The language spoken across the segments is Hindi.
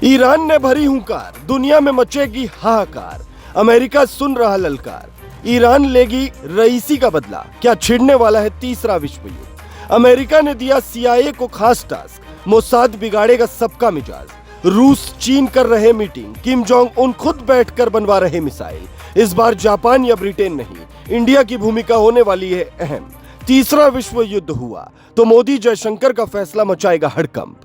ईरान ने भरी हुंकार, दुनिया में मचेगी हाहाकार। अमेरिका सुन रहा ललकार, ईरान लेगी रईसी का बदला। क्या छिड़ने वाला है तीसरा विश्व युद्ध? अमेरिका ने दिया CIA को खास टास्क, मोसाद बिगाड़ेगा सबका मिजाज। रूस चीन कर रहे मीटिंग, किम जोंग उन खुद बैठकर बनवा रहे मिसाइल। इस बार जापान या ब्रिटेन नहीं, इंडिया की भूमिका होने वाली है अहम। तीसरा विश्व युद्ध हुआ तो मोदी जयशंकर का फैसला मचाएगा हड़कंप।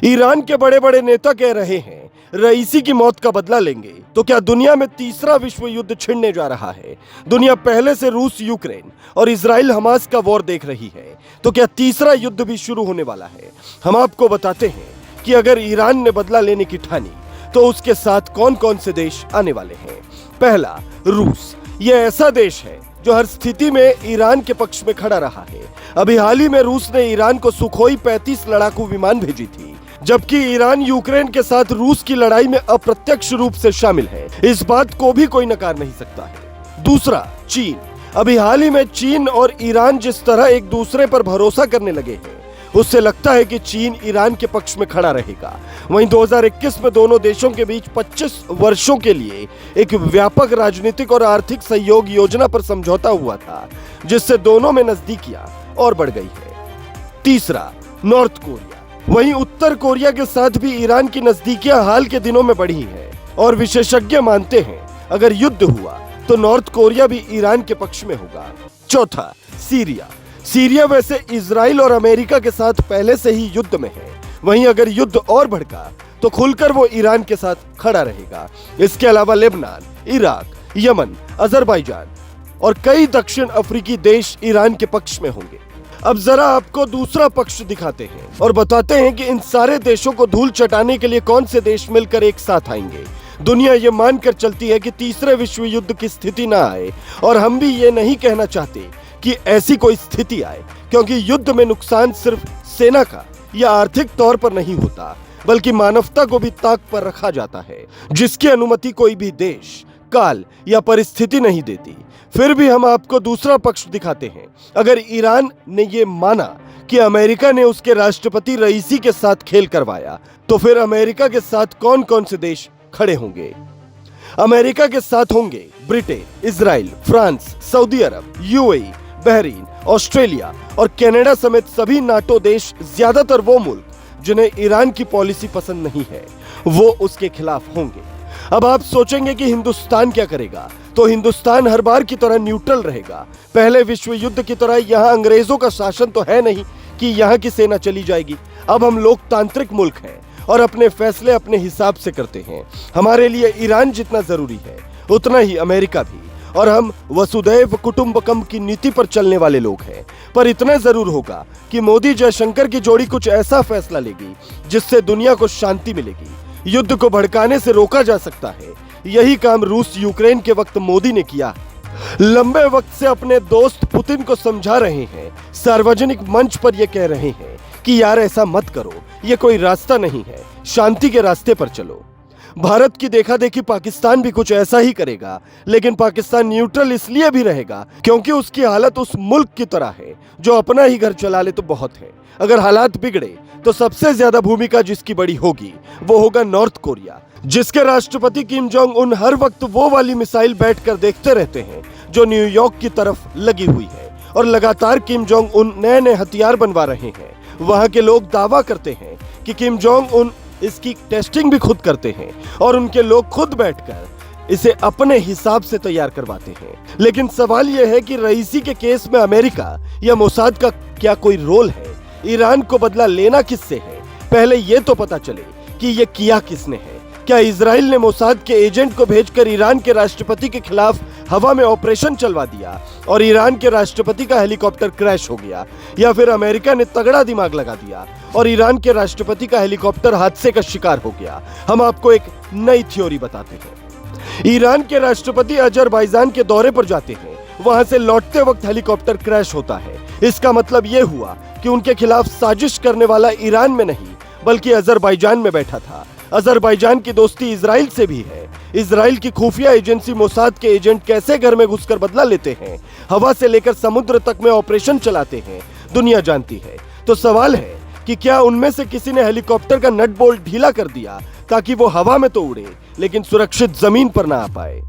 ईरान के बड़े बड़े नेता कह रहे हैं रईसी की मौत का बदला लेंगे। तो क्या दुनिया में तीसरा विश्व युद्ध छिड़ने जा रहा है? दुनिया पहले से रूस यूक्रेन और इजराइल हमास का वॉर देख रही है, तो क्या तीसरा युद्ध भी शुरू होने वाला है? हम आपको बताते हैं कि अगर ईरान ने बदला लेने की ठानी तो उसके साथ कौन कौन से देश आने वाले हैं। पहला, रूस। यह ऐसा देश है जो हर स्थिति में ईरान के पक्ष में खड़ा रहा है। अभी हाल ही में रूस ने ईरान को सुखोई 35 लड़ाकू विमान भेजी थी, जबकि ईरान यूक्रेन के साथ रूस की लड़ाई में अप्रत्यक्ष रूप से शामिल है। इस बात को भी कोई नकार नहीं सकता है। दूसरा, चीन। अभी हाल ही में चीन और ईरान जिस तरह एक दूसरे पर भरोसा करने लगे हैं, उससे लगता है कि चीन ईरान के पक्ष में खड़ा रहेगा। वहीं 2021 में दोनों देशों के बीच 25 वर्षों के लिए एक व्यापक राजनीतिक और आर्थिक सहयोग योजना पर समझौता हुआ था, जिससे दोनों में नजदीकियां और बढ़ गई है। तीसरा, नॉर्थ कोरिया। वहीं उत्तर कोरिया के साथ भी ईरान की नजदीकियां हाल के दिनों में बढ़ी हैं और विशेषज्ञ मानते हैं अगर युद्ध हुआ तो नॉर्थ कोरिया भी ईरान के पक्ष में होगा। चौथा, सीरिया। सीरिया वैसे इजराइल और अमेरिका के साथ पहले से ही युद्ध में है, वहीं अगर युद्ध और भड़का तो खुलकर वो ईरान के साथ खड़ा रहेगा। इसके अलावा लेबनान, इराक, यमन, अजरबैजान और कई दक्षिण अफ्रीकी देश ईरान के पक्ष में होंगे। अब जरा आपको दूसरा पक्ष दिखाते हैं और बताते हैं कि इन सारे देशों को धूल चटाने के लिए कौन से देश मिलकर एक साथ आएंगे। दुनिया ये मानकर चलती है कि तीसरे विश्व युद्ध की स्थिति ना आए, और हम भी ये नहीं कहना चाहते कि ऐसी कोई स्थिति आए, क्योंकि युद्ध में नुकसान सिर्फ सेना का या आर्थिक तौर पर नहीं होता, बल्कि मानवता को भी ताक पर रखा जाता है, जिसकी अनुमति कोई भी देश, काल या परिस्थिति नहीं देती। फिर भी हम आपको दूसरा पक्ष दिखाते हैं। अगर ईरान ने ये माना कि अमेरिका ने उसके राष्ट्रपति रईसी के साथ खेल करवाया, तो फिर अमेरिका के साथ कौन कौन से देश खड़े होंगे? अमेरिका के साथ होंगे ब्रिटेन, इजराइल, फ्रांस, सऊदी अरब, UAE, बहरीन, ऑस्ट्रेलिया और कनाडा समेत सभी नाटो देश। ज्यादातर वो मुल्क जिन्हें ईरान की पॉलिसी पसंद नहीं है, वो उसके खिलाफ होंगे। अब आप सोचेंगे कि हिंदुस्तान क्या करेगा, तो हिंदुस्तान हर बार की तरह न्यूट्रल रहेगा। पहले विश्व युद्ध की तरह यहाँ अंग्रेजों का शासन तो है नहीं कि यहाँ की सेना चली जाएगी। अब हम लोकतांत्रिक मुल्क हैं और अपने फैसले अपने हिसाब से करते हैं। हमारे लिए ईरान जितना जरूरी है उतना ही अमेरिका भी, और हम वसुदैव कुटुंबकम की नीति पर चलने वाले लोग हैं। पर इतना जरूर होगा कि मोदी जयशंकर की जोड़ी कुछ ऐसा फैसला लेगी जिससे दुनिया को शांति मिलेगी, युद्ध को भड़काने से रोका जा सकता है। यही काम रूस यूक्रेन के वक्त मोदी ने किया। लंबे वक्त से अपने दोस्त पुतिन को समझा रहे हैं, सार्वजनिक मंच पर यह कह रहे हैं कि यार ऐसा मत करो, ये कोई रास्ता नहीं है, शांति के रास्ते पर चलो। भारत की देखा देखी पाकिस्तान भी कुछ ऐसा ही करेगा, लेकिन पाकिस्तान न्यूट्रल इसलिए भी रहेगा क्योंकि उसकी हालत उस मुल्क की तरह है जो अपना ही घर चला ले तो बहुत है। अगर हालात बिगड़े तो सबसे ज्यादा भूमिका जिसकी बड़ी होगी वो होगा नॉर्थ कोरिया, जिसके राष्ट्रपति किम जोंग उन हर वक्त वो वाली मिसाइल बैठकर देखते रहते हैं जो न्यूयॉर्क की तरफ लगी हुई है, और लगातार किम जोंग उन नए नए हथियार बनवा रहे हैं। वहां के लोग दावा करते हैं कि किम जोंग उन इसकी टेस्टिंग भी खुद करते हैं और उनके लोग खुद बैठकर इसे अपने हिसाब से तैयार करवाते हैं। लेकिन सवाल यह है कि रईसी के केस में अमेरिका या मोसाद का क्या कोई रोल है? ईरान को बदला लेना किससे है? पहले यह तो पता चले कि यह किया किसने है। क्या इजराइल ने मोसाद के एजेंट को भेजकर ईरान के राष्ट्रपति के खिलाफ हवा में ऑपरेशन चलवा दिया और ईरान के राष्ट्रपति का हेलीकॉप्टर क्रैश हो गया, या फिर अमेरिका ने तगड़ा दिमाग लगा दिया और ईरान के राष्ट्रपति का हेलीकॉप्टर हादसे का शिकार हो गया? हम आपको एक नई थ्योरी बताते हैं। ईरान के राष्ट्रपति अजरबैजान के दौरे पर जाते हैं, वहां से लौटते वक्त हेलीकॉप्टर क्रैश होता है। इसका मतलब यह हुआ कि उनके खिलाफ साजिश करने वाला ईरान में नहीं बल्कि अजरबैजान में बैठा था। अजरबैजान की दोस्ती इजराइल से भी है। इजराइल की खुफिया एजेंसी मोसाद के एजेंट कैसे घर में घुसकर बदला लेते हैं, हवा से लेकर समुद्र तक में ऑपरेशन चलाते हैं, दुनिया जानती है। तो सवाल है कि क्या उनमें से किसी ने हेलीकॉप्टर का नट बोल्ट ढीला कर दिया ताकि वो हवा में तो उड़े लेकिन सुरक्षित जमीन पर ना आ पाए।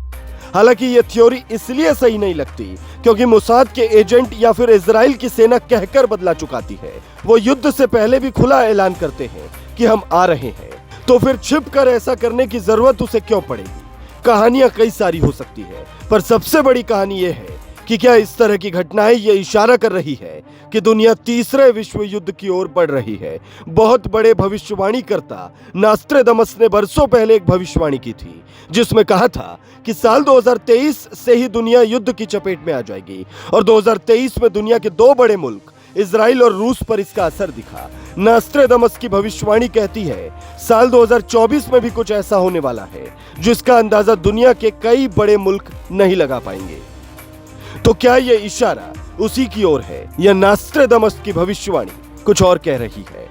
हालांकि ये थ्योरी इसलिए सही नहीं लगती क्योंकि मोसाद के एजेंट या फिर इजराइल की सेना कहकर बदला चुकाती है। वो युद्ध से पहले भी खुला ऐलान करते हैं कि हम आ रहे हैं, तो फिर छिप कर ऐसा करने की जरूरत उसे क्यों पड़ेगी? कहानियां कई सारी हो सकती है, पर सबसे बड़ी कहानी यह है कि क्या इस तरह की घटनाएं ये इशारा कर रही है कि दुनिया तीसरे विश्व युद्ध की ओर बढ़ रही है। बहुत बड़े भविष्यवाणीकर्ता नास्ट्रेडमस ने बरसों पहले एक भविष्यवाणी की थी जिसमें कहा था कि साल 2023 से ही दुनिया युद्ध की चपेट में आ जाएगी और 2023 में दुनिया के दो बड़े मुल्क इजराइल और रूस पर इसका असर दिखा। नास्ट्रेडमस की भविष्यवाणी कहती है साल 2024 में भी कुछ ऐसा होने वाला है जिसका अंदाजा दुनिया के कई बड़े मुल्क नहीं लगा पाएंगे। तो क्या यह इशारा उसी की ओर है या नास्ट्रेडमस की भविष्यवाणी कुछ और कह रही है?